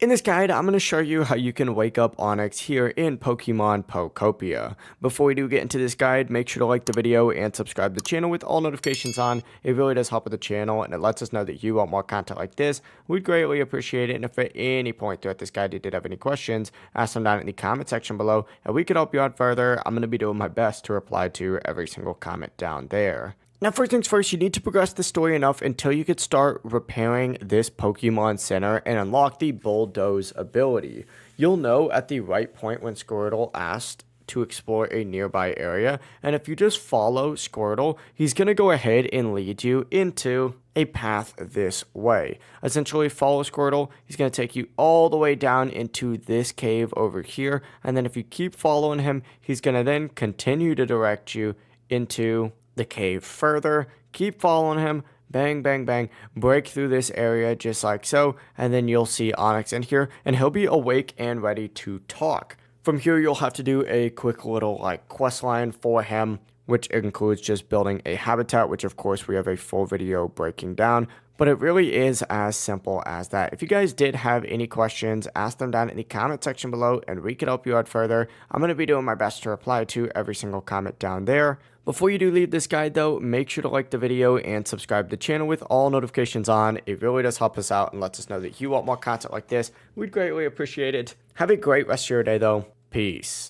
In this guide, I'm going to show you how you can wake up Onix here in Pokemon Pokopia. Before we do get into this guide, make sure to like the video and subscribe to the channel with all notifications on. It really does help with the channel and it lets us know that you want more content like this. We'd greatly appreciate it, and if at any point throughout this guide you did have any questions, ask them down in the comment section below and we can help you out further. I'm going to be doing my best to reply to every single comment down there. Now, first things first, you need to progress the story enough until you could start repairing this Pokemon Center and unlock the Bulldoze ability. You'll know at the right point when Squirtle asked to explore a nearby area, and if you just follow Squirtle, he's going to go ahead and lead you into a path this way. Essentially, follow Squirtle, he's going to take you all the way down into this cave over here, and then if you keep following him, he's going to then continue to direct you into the cave further. Keep following him, bang bang bang, break through this area just like so, and then you'll see Onix in here and he'll be awake and ready to talk. From here you'll have to do a quick little quest line for him, which includes just building a habitat, which of course we have a full video breaking down. But it really is as simple as that. If you guys did have any questions, ask them down in the comment section below and we can help you out further. I'm going to be doing my best to reply to every single comment down there. Before you do leave this guide though, make sure to like the video and subscribe to the channel with all notifications on. It really does help us out and lets us know that you want more content like this. We'd greatly appreciate it. Have a great rest of your day though. Peace.